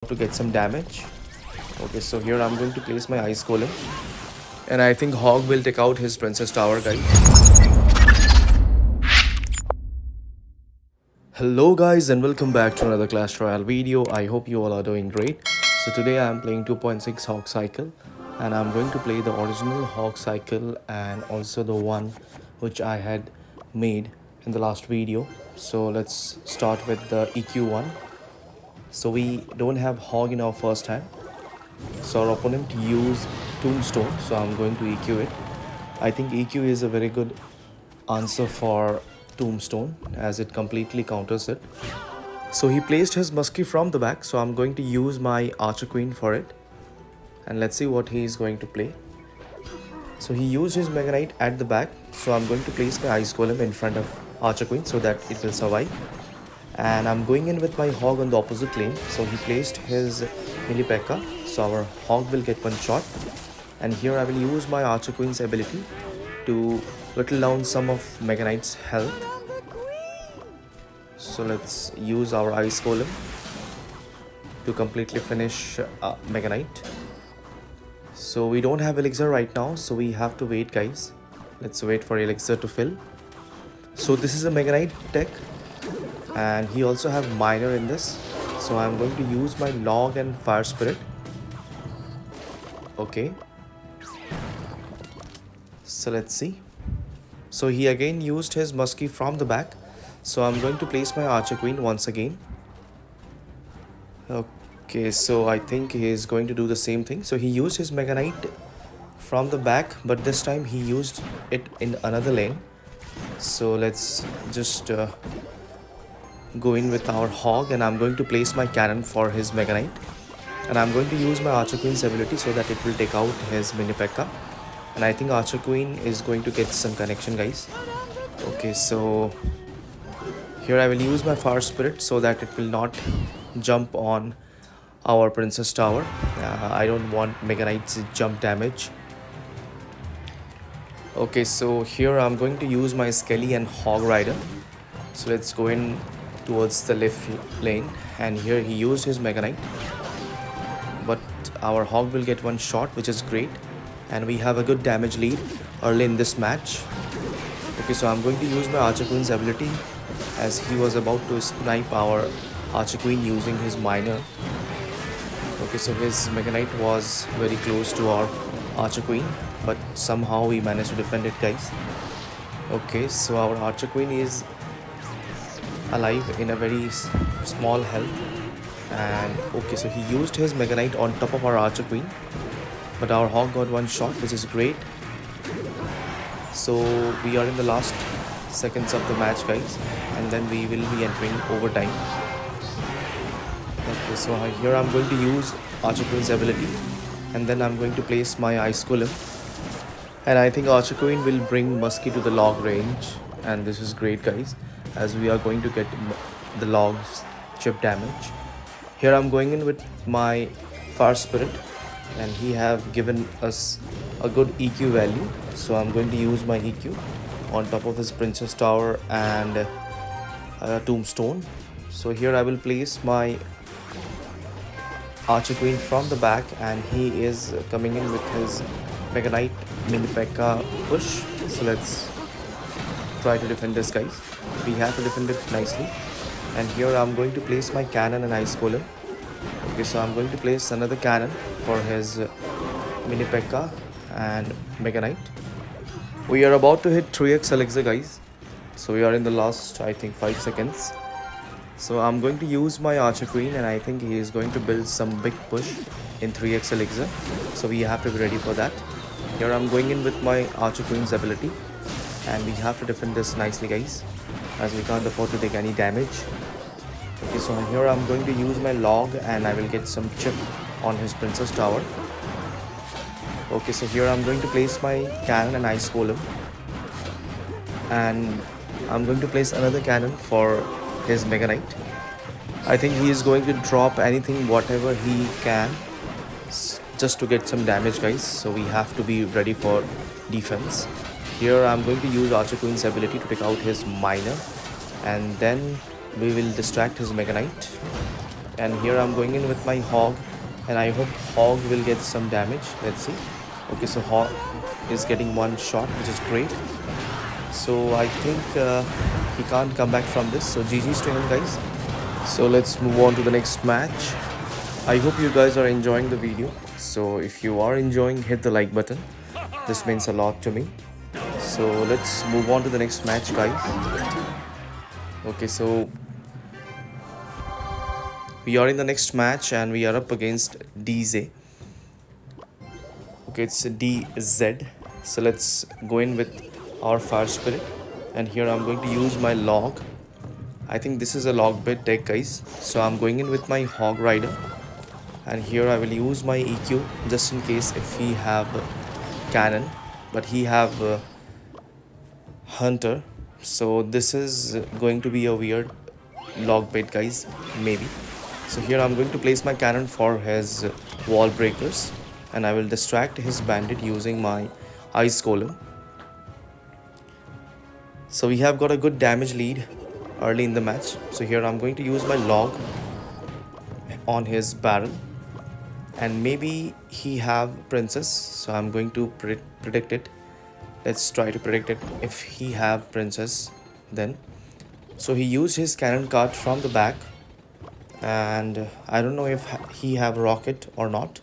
to get some damage. Okay, so here I'm going to place my ice golem. And I think Hog will take out his princess tower, guys. Hello guys and welcome back to another Clash Royale video. I hope you all are doing great. So today I am playing 2.6 Hog cycle, and I'm going to play the original Hog cycle and also the one which I had made in the last video. So let's start with the EQ one. So we don't have Hog in our first hand. So our opponent used Tombstone, so I'm going to EQ it. I think EQ is a very good answer for Tombstone as it completely counters it. So he placed his Musky from the back, so I'm going to use my Archer Queen for it. And let's see what he is going to play. So he used his Mega Knight at the back, so I'm going to place my Ice Golem in front of Archer Queen so that it will survive. And I'm going in with my Hog on the opposite lane, so he placed his Mini P.E.K.K.A, so our Hog will get one shot. And here I will use my Archer Queen's ability to whittle down some of Mega Knight's health. So let's use our Ice Golem to completely finish Mega Knight. So we don't have elixir right now, so we have to wait, guys. Let's wait for elixir to fill. So this is a Mega Knight deck, and he also have minor in this. So I'm going to use my log and fire spirit. Okay. So let's see. So he again used his musky from the back. So I'm going to place my Archer Queen once again. Okay, so I think he is going to do the same thing. So he used his Mega Knight from the back, but this time he used it in another lane. So let's just go in with our Hog, and I'm going to place my cannon for his Mega Knight. And I'm going to use my Archer Queen's ability so that it will take out his Mini P.E.K.K.A. And I think Archer Queen is going to get some connection, guys. Okay, so here I will use my Fire Spirit so that it will not jump on our Princess Tower. I don't want Mega Knight's jump damage. Okay, so here I'm going to use my Skelly and Hog Rider. So let's go in towards the left lane, and here he used his Mega Knight. But our Hog will get one shot, which is great. And we have a good damage lead early in this match. Okay, so I'm going to use my Archer Queen's ability as he was about to snipe our Archer Queen using his minor. Okay, so his Mega Knight was very close to our Archer Queen, but somehow we managed to defend it, guys. Okay, so our Archer Queen is alive in a very small health. And okay, so he used his Mega Knight on top of our Archer Queen, but our Hog got one shot, which is great. So we are in the last seconds of the match, guys, and then we will be entering overtime. Okay, so here I'm going to use Archer Queen's ability, and then I'm going to place my Ice Golem. And I think Archer Queen will bring Musky to the log range, and this is great, guys, as we are going to get the log's chip damage. Here I'm going in with my Fire Spirit, and he have given us a good EQ value. So I'm going to use my EQ on top of his Princess Tower and Tombstone. So here I will place my Archer Queen from the back, and he is coming in with his Mega Knight Mini P.E.K.K.A push. So let's try to defend this, guys. We have to defend it nicely. And here I'm going to place my cannon and Ice Golem. Okay, so I'm going to place another cannon for his Mini P.E.K.K.A and Mega Knight. We are about to hit 3x elixir, guys. So we are in the last, I think, 5 seconds. So I'm going to use my Archer Queen, and I think he is going to build some big push in 3x elixir. So we have to be ready for that. Here I'm going in with my Archer Queen's ability, and we have to defend this nicely, guys, as we can't afford to take any damage. Okay, so here I'm going to use my log, and I will get some chip on his Princess Tower. Okay, so here I'm going to place my cannon and Ice Golem, and I'm going to place another cannon for his Mega Knight. I think he is going to drop anything, whatever he can, just to get some damage, guys. So we have to be ready for defense. Here I'm going to use Archer Queen's ability to take out his minor, and then we will distract his Mega Knight. And here I'm going in with my hog, and I hope hog will get some damage. Let's see. Okay, so hog is getting one shot, which is great. So I think he can't come back from this. So GG's to him, guys. So let's move on to the next match. I hope you guys are enjoying the video. So if you are enjoying, hit the like button. This means a lot to me. So let's move on to the next match, guys. Okay, so we are in the next match and we are up against DZ. Okay, it's DZ. So let's go in with our fire spirit, and here I'm going to use my log. I think this is a log bit deck, guys. So I'm going in with my hog rider, and here I will use my EQ just in case if he have cannon, but he have hunter. So this is going to be a weird log bait, guys, maybe. So here I'm going to place my cannon for his wall breakers, and I will distract his bandit using my ice golem. So we have got a good damage lead early in the match. So here I'm going to use my log on his barrel, and maybe he have princess, so I'm going to predict it. Let's try to predict it if he have princess then. So he used his cannon card from the back, and I don't know if he have rocket or not.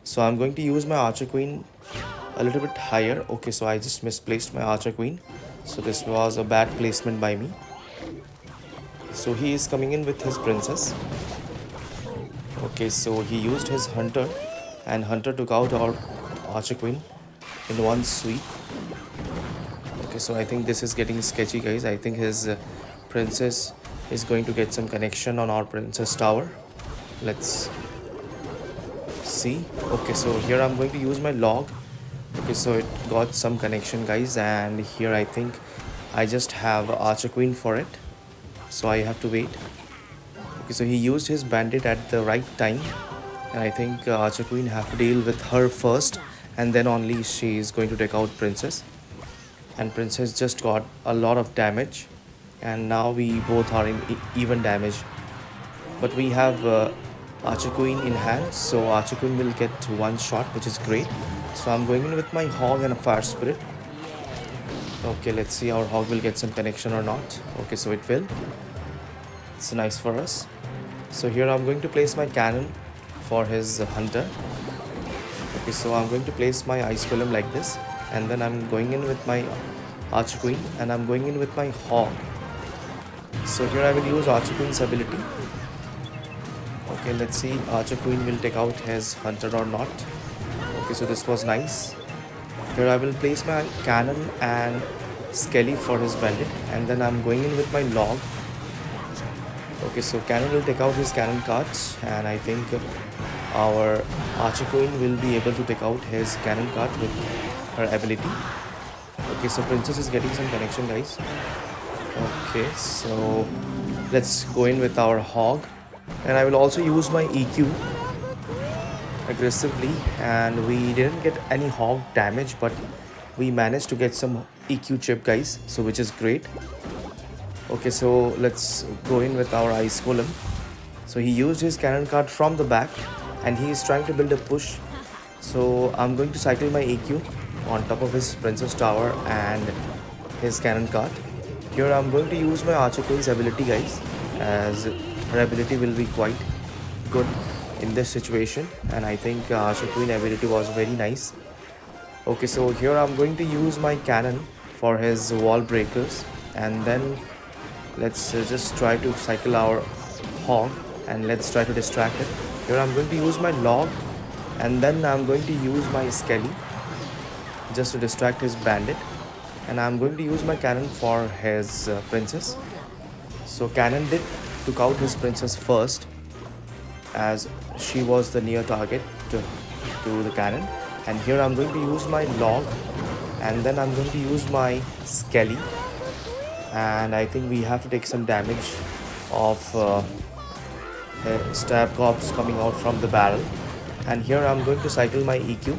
So I'm going to use my archer queen a little bit higher. Okay, so I just misplaced my archer queen, so this was a bad placement by me. So he is coming in with his princess. Okay, so he used his hunter, and hunter took out our archer queen in one sweep. Okay, so I think this is getting sketchy, guys. I think his princess is going to get some connection on our princess tower. Let's see. Okay, so here I'm going to use my log. Okay, so it got some connection, guys, and here I think I just have archer queen for it, so I have to wait. Okay, so he used his bandit at the right time, and I think archer queen have to deal with her first, and then only she is going to take out princess. And princess just got a lot of damage, and now we both are in even damage, but we have archer queen in hand, so archer queen will get one shot, which is great. So I'm going in with my hog and a fire spirit. Okay, let's see our hog will get some connection or not. Okay, so it will. It's nice for us. So here I'm going to place my cannon for his hunter. Okay, so I'm going to place my ice golem like this, and then I'm going in with my archer queen, and I'm going in with my hog. So here I will use archer queen's ability. Okay, let's see archer queen will take out his hunter or not. Okay, so this was nice. Here I will place my cannon and skelly for his bandit, and then I'm going in with my log. Okay, so cannon will take out his cannon cards, and I think our archer queen will be able to take out his cannon card with her ability. Okay, so princess is getting some connection, guys. Okay, so let's go in with our hog, and I will also use my EQ aggressively, and we didn't get any hog damage, but we managed to get some EQ chip, guys, so which is great. Okay, so let's go in with our ice golem. So he used his cannon card from the back, and he is trying to build a push. So I'm going to cycle my EQ on top of his princess tower and his cannon card. Here I'm going to use my archer queen's ability, guys, as her ability will be quite good in this situation, and I think archer queen ability was very nice. Okay, so here I'm going to use my cannon for his wall breakers, and then let's just try to cycle our hog, and let's try to distract it. Here I'm going to use my log, and then I'm going to use my skelly just to distract his bandit, and I'm going to use my cannon for his princess. So cannon did took out his princess first, as she was the near target to the cannon. And here I'm going to use my log, and then I'm going to use my skelly, and I think we have to take some damage of stab corpse coming out from the barrel. And here I'm going to cycle my EQ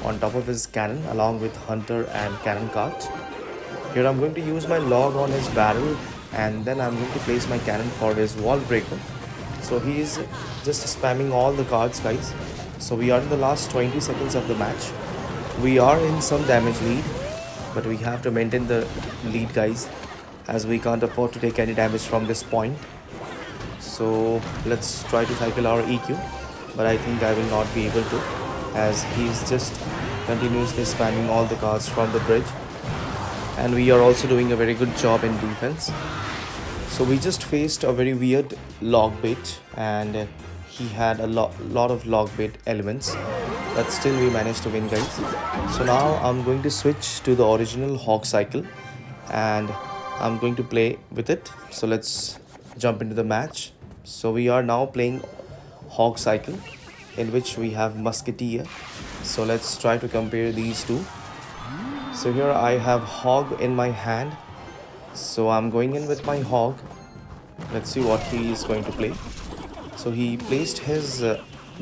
on top of his cannon along with hunter and cannon cards. Here I'm going to use my log on his barrel, and then I'm going to place my cannon for his wall breaker. So he is just spamming all the cards, guys. So we are in the last 20 seconds of the match. We are in some damage lead, but we have to maintain the lead, guys, as we can't afford to take any damage from this point. So let's try to cycle our EQ, but I think I will not be able to, as he's just continuously spamming all the cards from the bridge, and we are also doing a very good job in defense. So we just faced a very weird log bait, and he had a lot of log bait elements, but still we managed to win, guys. So now I'm going to switch to the original hog cycle, and I'm going to play with it. So let's jump into the match. So we are now playing hog cycle, in which we have musketeer. So let's try to compare these two. So here I have hog in my hand, so I'm going in with my hog. Let's see what he is going to play. So he placed his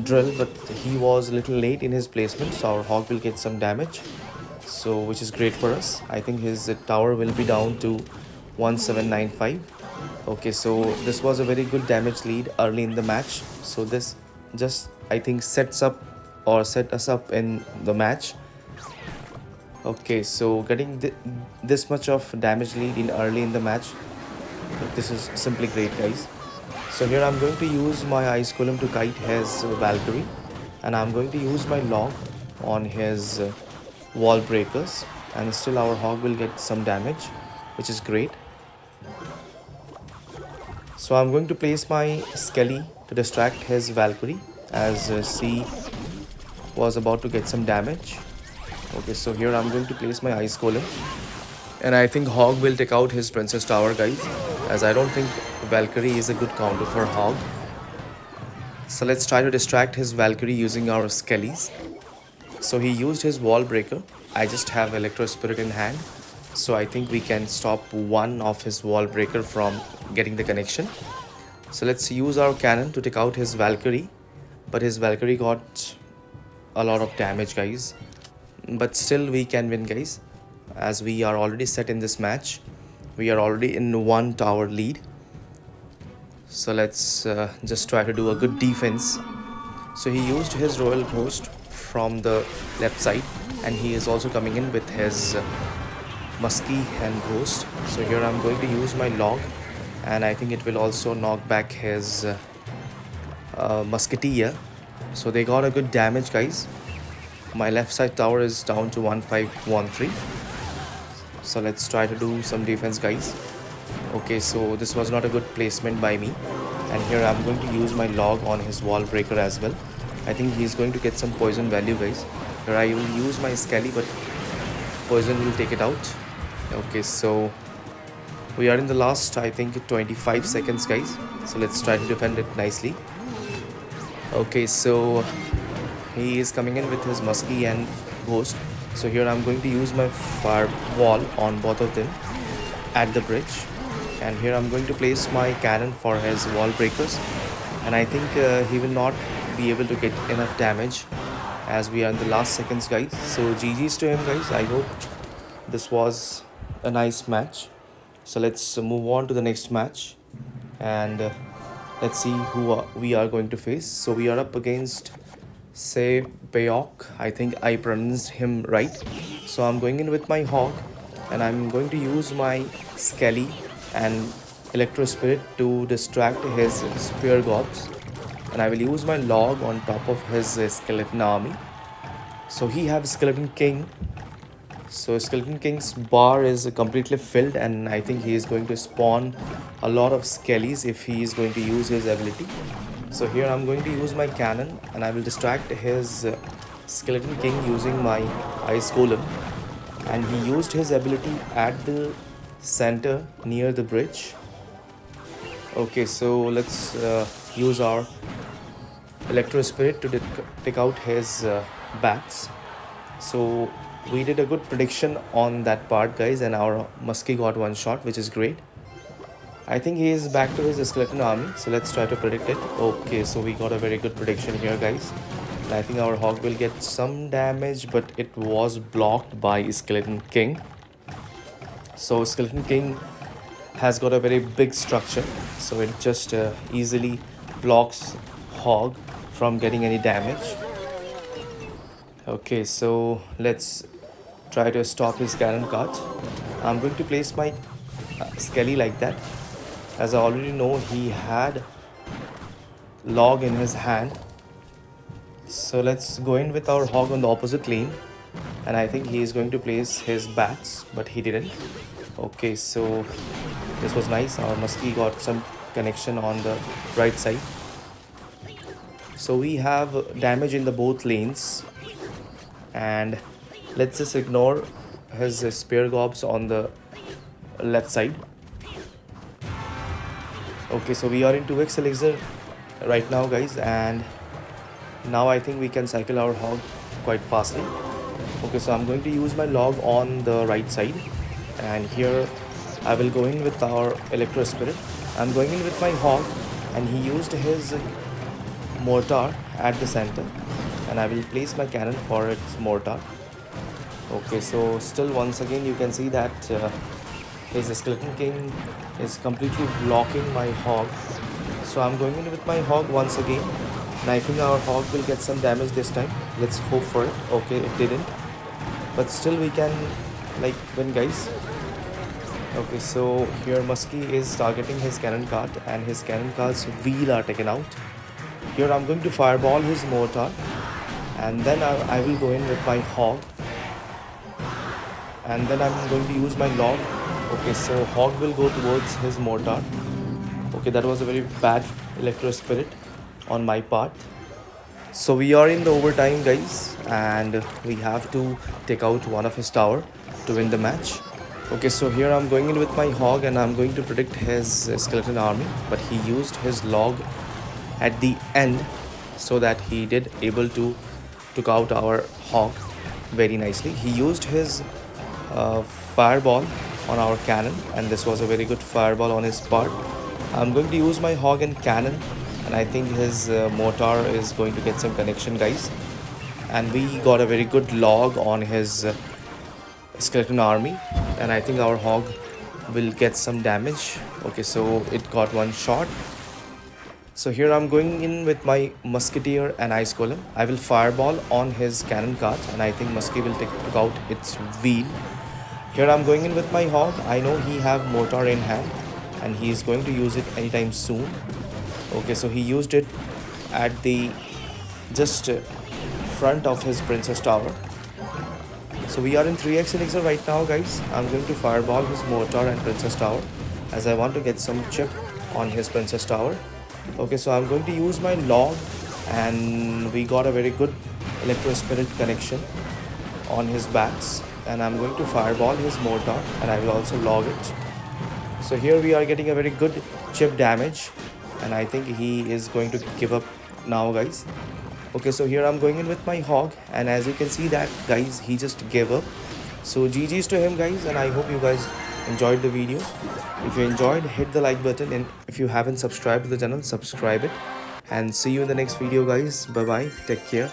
drill, but he was a little late in his placement, so our hog will get some damage, so which is great for us. I think his tower will be down to 1795. Okay, so this was a very good damage lead early in the match. So this just, I think, set us up in the match. Okay, so getting this much of damage lead in early in the match, this is simply great, guys. So here I'm going to use my ice golem to kite his Valkyrie, and I'm going to use my log on his wall breakers, and still our hog will get some damage, which is great. So I'm going to place my Skelly to distract his Valkyrie, as C was about to get some damage. Okay, so here I'm going to place my ice golem, and I think hog will take out his princess tower, guys, as I don't think Valkyrie is a good counter for hog. So let's try to distract his Valkyrie using our Skellies. So he used his wall breaker. I just have electro spirit in hand, so I think we can stop one of his wall breaker from getting the connection. So let's use our cannon to take out his Valkyrie, but his Valkyrie got a lot of damage, guys, but still we can win, guys, as we are already set in this match. We are already in one tower lead. So let's just try to do a good defense. So he used his royal ghost from the left side, and he is also coming in with his musky and ghost. So here I'm going to use my log, and I think it will also knock back his musketeer. So they got a good damage, guys. My left side tower is down to 1513. So let's try to do some defense, guys. Okay, so this was not a good placement by me, and here I'm going to use my log on his wall breaker as well. I think he's going to get some poison value, guys. Here I will use my Skelly, but poison will take it out. Okay, so we are in the last, I think, 25 seconds, guys. So let's try to defend it nicely. Okay, so he is coming in with his musky and ghost. So here I'm going to use my firewall on both of them at the bridge, and here I'm going to place my cannon for his wall breakers, and I think he will not be able to get enough damage, as we are in the last seconds, guys. So GG's to him, guys. I hope this was a nice match. So let's move on to the next match, and let's see who we are going to face. So we are up against Say Bayok. I think I pronounced him right. So I'm going in with my hog, and I'm going to use my Skelly and electro spirit to distract his spear gobs, and I will use my log on top of his skeleton army. So he have skeleton king. So skeleton king's bar is completely filled, and I think he is going to spawn a lot of skellies if he is going to use his ability. So here I'm going to use my cannon, and I will distract his skeleton king using my ice golem, and he used his ability at the center near the bridge. Okay, so let's use our electro spirit to take out his bats. So we did a good prediction on that part, guys, and our musky got one shot, which is great. I think he is back to his skeleton army, so let's try to predict it. Okay, so we got a very good prediction here, guys. And I think our hog will get some damage, but it was blocked by skeleton king. So skeleton king has got a very big structure, so it just easily blocks Hog from getting any damage. Okay, so let's try to stop his cannon cart. I'm going to place my Skelly like that, as I already know he had log in his hand. So let's go in with our Hog on the opposite lane, and I think he is going to place his bats, but he didn't. Okay, so this was nice. Our Musky got some connection on the right side. So we have damage in the both lanes, and let's just ignore his spear gobs on the left side. Okay, so we are in 2x elixir right now, guys, and now I think we can cycle our Hog quite fastly. Okay, so I'm going to use my log on the right side, and here I will go in with our Electro Spirit. I'm going in with my Hog, and he used his mortar at the center, and I will place my cannon for its mortar. Okay, so still once again you can see that his Skeleton King is completely blocking my Hog. So I'm going in with my Hog once again, and I think our Hog will get some damage this time. Let's hope for it. Okay, it didn't, but still we can like win, guys. Okay, so here Musky is targeting his cannon cart, and his cannon cart's wheel are taken out. Here I'm going to fireball his mortar, and then I will go in with my Hog, and then I'm going to use my log. Okay, so Hog will go towards his mortar. Okay, that was a very bad Electro Spirit on my part. So we are in the overtime, guys, and we have to take out one of his tower to win the match. Okay, so here I'm going in with my Hog, and I'm going to predict his skeleton army, but he used his log at the end so that he did able to took out our Hog very nicely. He used his fireball on our cannon, and this was a very good fireball on his part. I'm going to use my Hog and cannon, and I think his mortar is going to get some connection, guys, and we got a very good log on his skeleton army, and I think our Hog will get some damage. Okay, so it got one shot. So here I'm going in with my musketeer and ice golem. I will fireball on his cannon cart, and I think Musky will take out its wheel. Here I'm going in with my Hog. I know he have mortar in hand, and he is going to use it anytime soon. Okay, so he used it at the just front of his princess tower. So we are in 3x elixir right now, guys. I'm going to fireball his mortar and princess tower, as I want to get some chip on his princess tower. Okay, so I'm going to use my log, and we got a very good Electro Spirit connection on his bats, and I'm going to fireball his mortar, and I will also log it. So here we are getting a very good chip damage, and I think he is going to give up now, guys. Okay, so here I'm going in with my Hog, and as you can see that, guys, he just gave up. So GG's to him, guys, and I hope you guys enjoyed the video. If you enjoyed, hit the like button, and if you haven't subscribed to the channel, subscribe it, and see you in the next video, guys. Bye bye, take care.